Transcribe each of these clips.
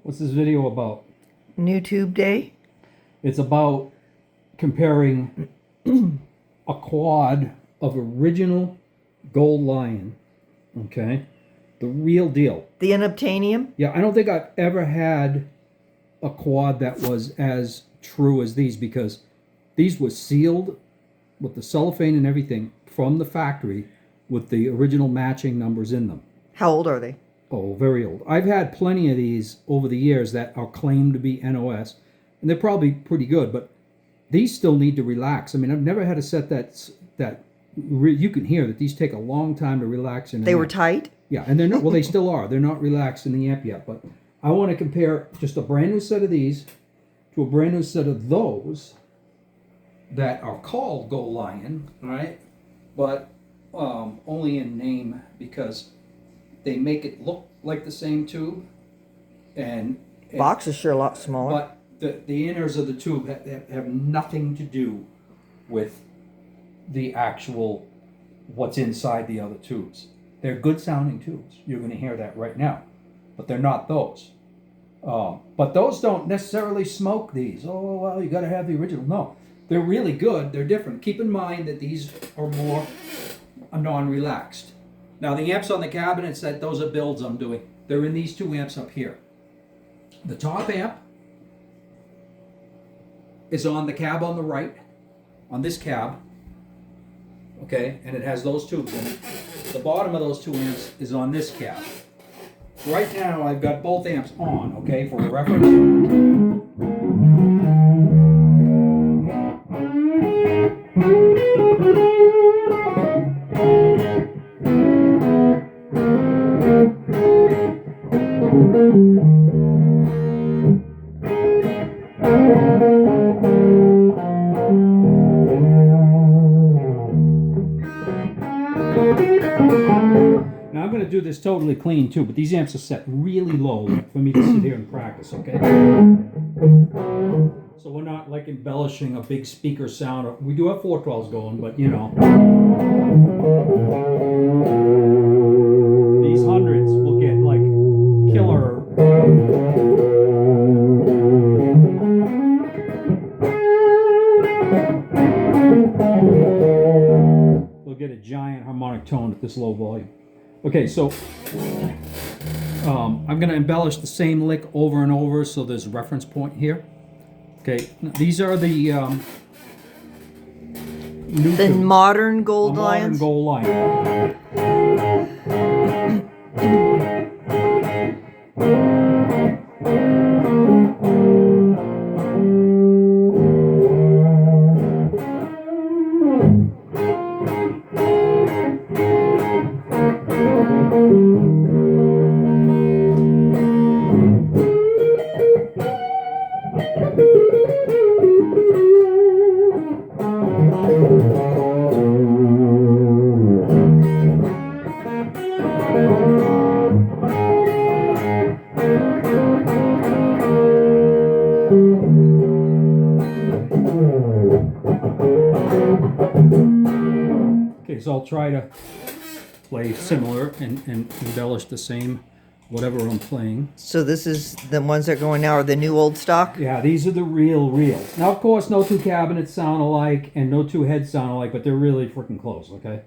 What's this video about? New Tube Day? It's about comparing a quad of original Gold Lion, okay? The real deal. The unobtainium? Yeah, I don't think I've ever had a quad that was as true as these, because these were sealed with the cellophane and everything from the factory with the original matching numbers in them. How old are they? Oh, very old. I've had plenty of these over the years that are claimed to be NOS, and they're probably pretty good, but these still need to relax. I mean, I've never had a set you can hear that these take a long time to relax. They were tight? Yeah, and they're not, well, they still are. They're not relaxed in the amp yet, but I want to compare just a brand new set of these to a brand new set of those that are called Gold Lion, right? But only in name, because they make it look like the same tube, and Box is sure a lot smaller. But the inners of the tube have nothing to do with the actual what's inside the other tubes. They're good sounding tubes. You're going to hear that right now, but they're not those. But those don't necessarily smoke these. Oh, well, you got to have the original. No, they're really good. They're different. Keep in mind that these are more non-relaxed. Now, the amps on the cabinets, those are builds I'm doing. They're in these two amps up here. The top amp is on the cab on the right, on this cab, okay, and it has those tubes in it. The bottom of those two amps is on this cab. Right now, I've got both amps on, okay, for reference. Now I'm going to do this totally clean too, but these amps are set really low for me to sit here and practice, okay? So we're not like embellishing a big speaker sound. We do have 412s going, but you know. These hundreds will get like killer. We'll get a giant harmonic tone at this low volume. Okay, so I'm going to embellish the same lick over and over, so there's a reference point here. Okay, these are the modern Gold Lions? Modern Gold Lion. Okay, so I'll try to play similar and embellish the same whatever I'm playing. So this is the ones that are going now are the new old stock? Yeah, these are the reals. Now, of course, no two cabinets sound alike and no two heads sound alike, but they're really freaking close, okay?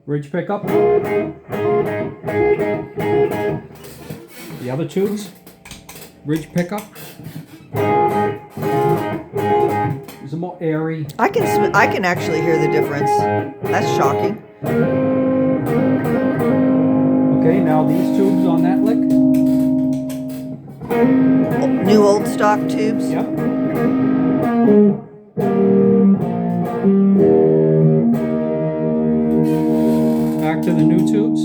Bridge pickup. The other tubes, bridge pickup. These are more airy. I can actually hear the difference. That's shocking. Okay, now these tubes on that lick. New old stock tubes. Yep. Back to the new tubes.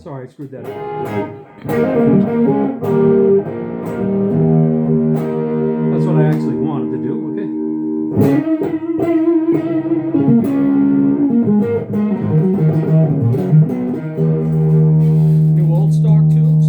Sorry, I screwed that up. That's what I actually wanted to do, okay? New old stock tubes.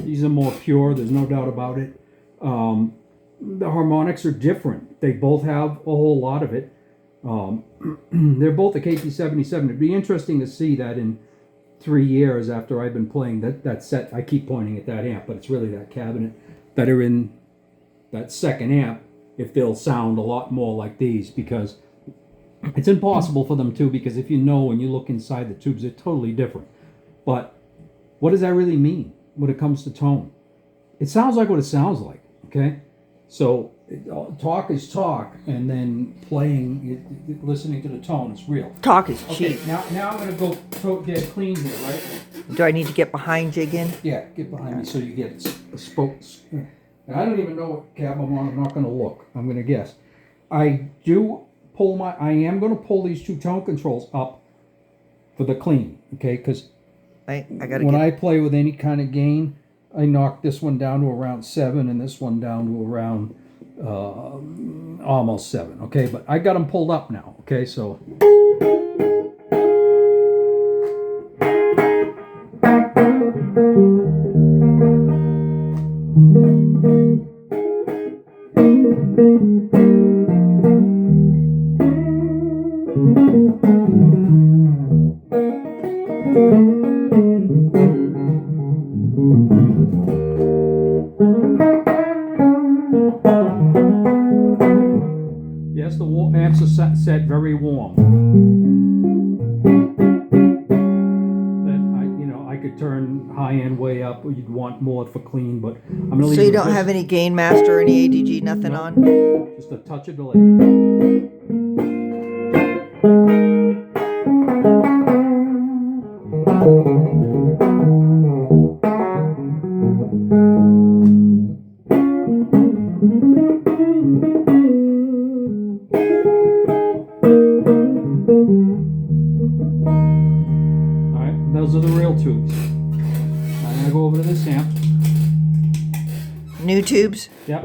These are more pure, there's no doubt about it. The harmonics are different. They both have a whole lot of it. They're both a KT77. It'd be interesting to see that in 3 years after I've been playing that set. I keep pointing at that amp, but it's really that cabinet that are in that second amp, if they'll sound a lot more like these, because it's impossible for them to, because if you know when you look inside the tubes, they're totally different. But what does that really mean when it comes to tone? It sounds like what it sounds like, okay? So talk is talk, and then playing, listening to the tone is real. Talk is Okay, cheap. now I'm going to go dead clean here, right? Do I need to get behind you again? Yeah, get behind me so you get a spoke. And I don't even know what cab I'm on. I'm not going to look. I'm going to guess. I am going to pull these two tone controls up for the clean, okay? Because I gotta when get. I play with any kind of gain, I knock this one down to around 7 and this one down to around almost 7, okay? But I got them pulled up now, okay? So. Yes, the amps are set very warm. I could turn high end way up, or you'd want more for clean, but I'm gonna leave. So you it don't just- have any gain master, any ADG, nothing No. on? Just a touch of delay. Alright, those are the real tubes. I'm gonna go over to this amp. New tubes? Yep.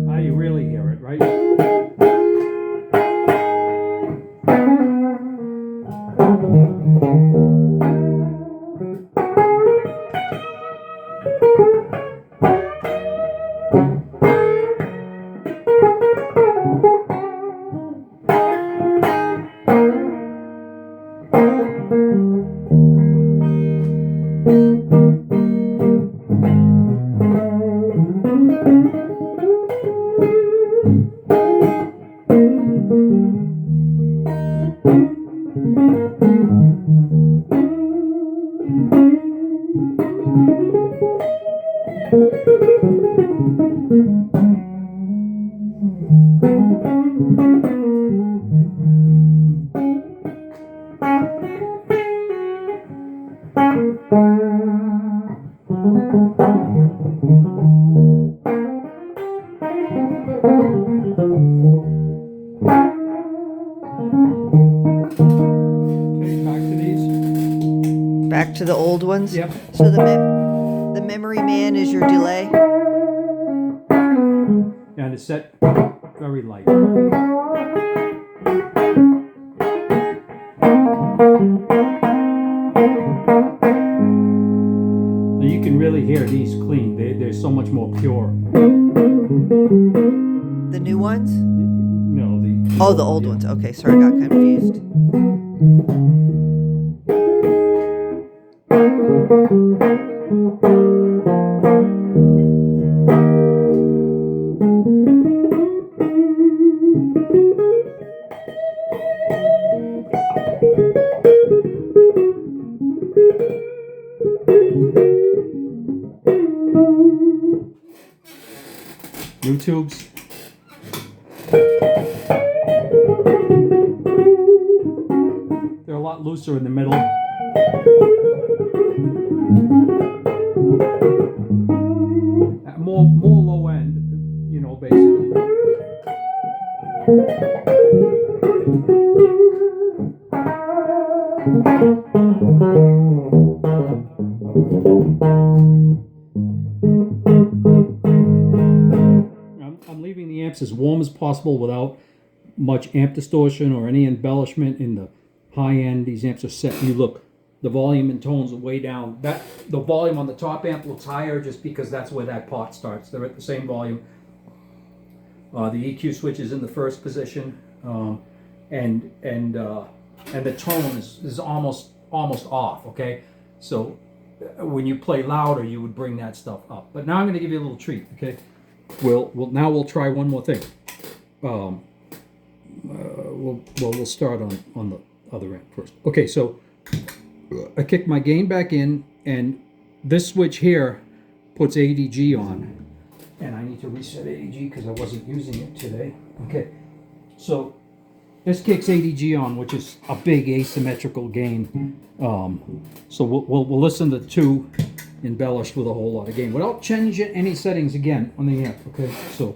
Now you really hear it, right? Okay, back to these. Back to the old ones. Yep. So the memory man is your delay. And it's set very light. Now you can really hear these clean. They're so much more pure. The new ones? No, Oh, the old ones. Okay, sorry, I got confused. New tubes. They're a lot looser in the middle. More low end, you know, basically. I'm leaving the amps as warm as possible without much amp distortion or any embellishment in the high end. These amps are set. You look, the volume and tones are way down. The volume on the top amp looks higher just because that's where that pot starts. They're at the same volume. The EQ switch is in the first position, and the tone is almost off. Okay, so when you play louder, you would bring that stuff up. But now I'm going to give you a little treat. Okay, we'll try one more thing. We'll start on the other amp first. Okay, so I kick my gain back in, and this switch here puts ADG on. And I need to reset ADG because I wasn't using it today. Okay, so this kicks ADG on, which is a big asymmetrical gain. So we'll listen to 2 embellished with a whole lot of gain without changing any settings again on the amp. Okay, so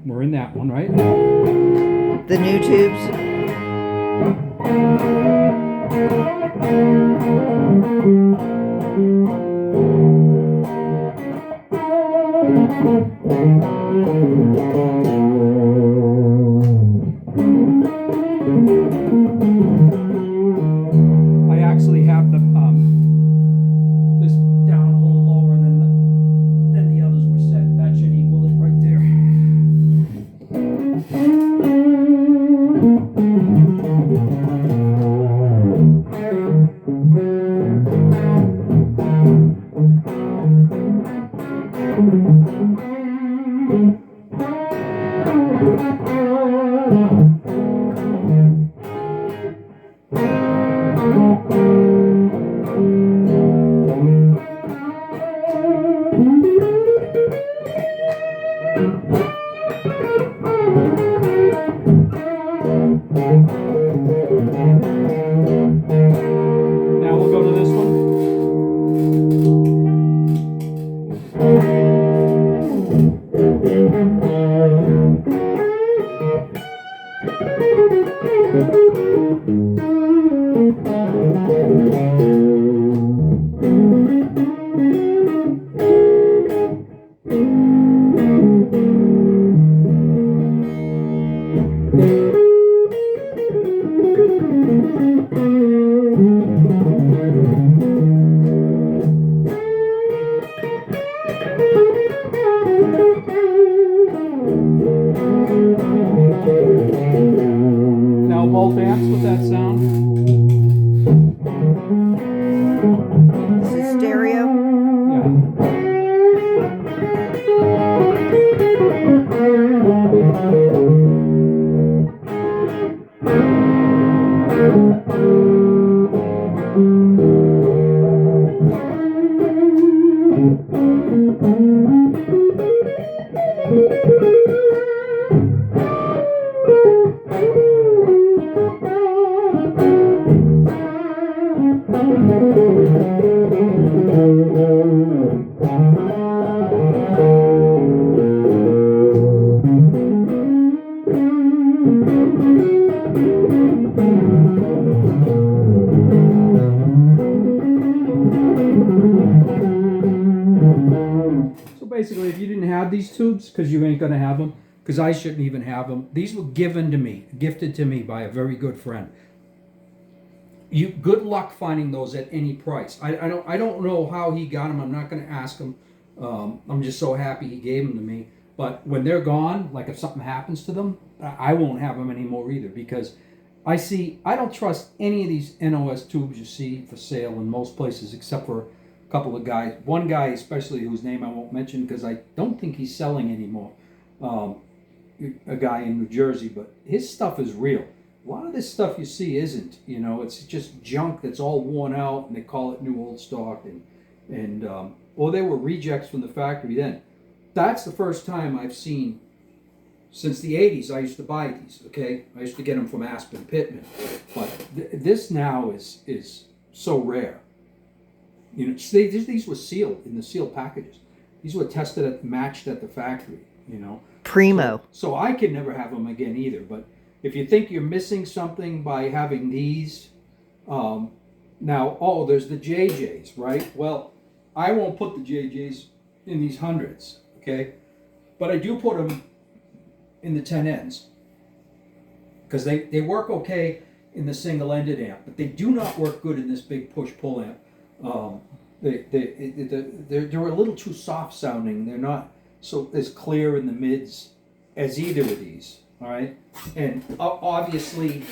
we're in that one, right? The new tubes. I actually have the this down a little lower than the others were set. That should equal it right there. Now we'll go to this one. Now both amps with that sound. This is stereo. So basically, if you didn't have these tubes, because you ain't gonna have them, because I shouldn't even have them. These were given to me, gifted to me by a very good friend. You good luck finding those at any price. I don't know how he got them. I'm not going to ask him. I'm just so happy he gave them to me. But when they're gone, like if something happens to them, I won't have them anymore either, because I don't trust any of these NOS tubes you see for sale in most places, except for a couple of guys. One guy especially, whose name I won't mention because I don't think he's selling anymore. A guy in New Jersey, but his stuff is real. A lot of this stuff you see isn't, it's just junk that's all worn out, and they call it new old stock, or they were rejects from the factory then. That's the first time I've seen, since the 80s, I used to buy these, okay? I used to get them from Aspen Pittman, but this now is so rare. These were sealed in the sealed packages. These were tested, matched at the factory, Primo. So I can never have them again either, but if you think you're missing something by having these, there's the JJs, right? Well, I won't put the JJs in these hundreds, okay? But I do put them in the 10Ns, because they work okay in the single-ended amp, but they do not work good in this big push-pull amp. They're a little too soft sounding. They're not so as clear in the mids as either of these. All right, and obviously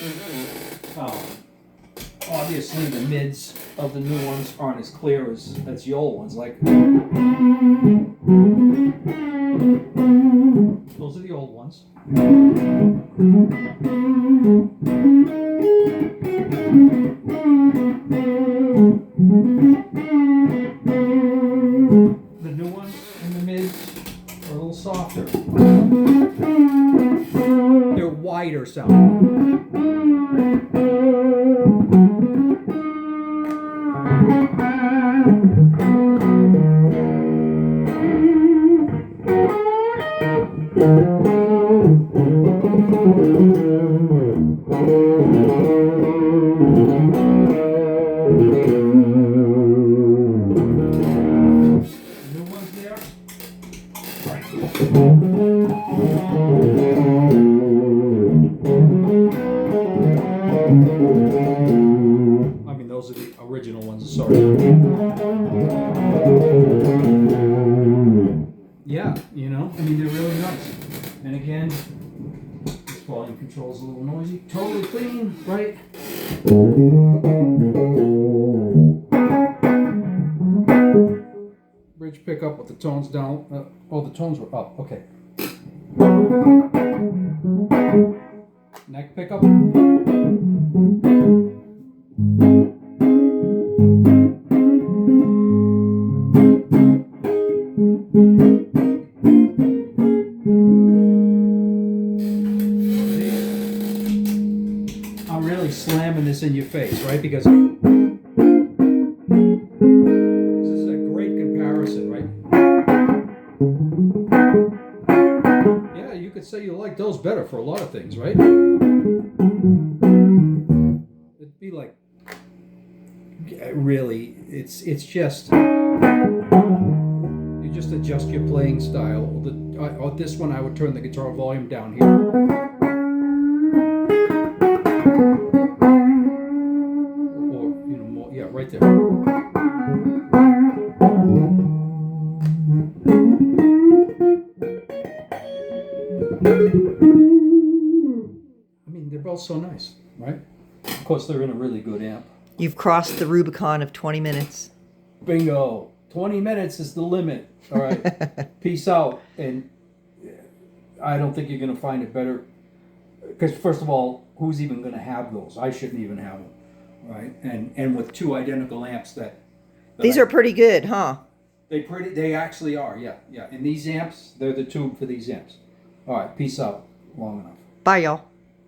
the mids of the new ones aren't as clear as the old ones. Like those are the old ones. The new ones and the mids are a little softer. They're wider sounding. New ones there. I mean, those are the original ones, sorry. Yeah, they're really nice. And again, this volume control's a little noisy. Totally clean, right? Bridge pickup with the tones down. The tones were up. Okay. Neck pickup. I'm really slamming this in your face, right? Because this is a great comparison, right? Yeah, you could say you like those better for a lot of things, right? It'd be like, really, it's just, you just adjust your playing style. This one, I would turn the guitar volume down here. Right there. I mean, they're both so nice, right? Of course, they're in a really good amp. You've crossed the Rubicon of 20 minutes. Bingo. 20 minutes is the limit. All right. Peace out. And I don't think you're going to find a better because first of all, who's even going to have those? I shouldn't even have them, right? And with two identical amps that These are pretty good, huh? they actually are, yeah, yeah. And these amps, they're the tube for these amps. All right, peace out. Long enough. Bye, y'all.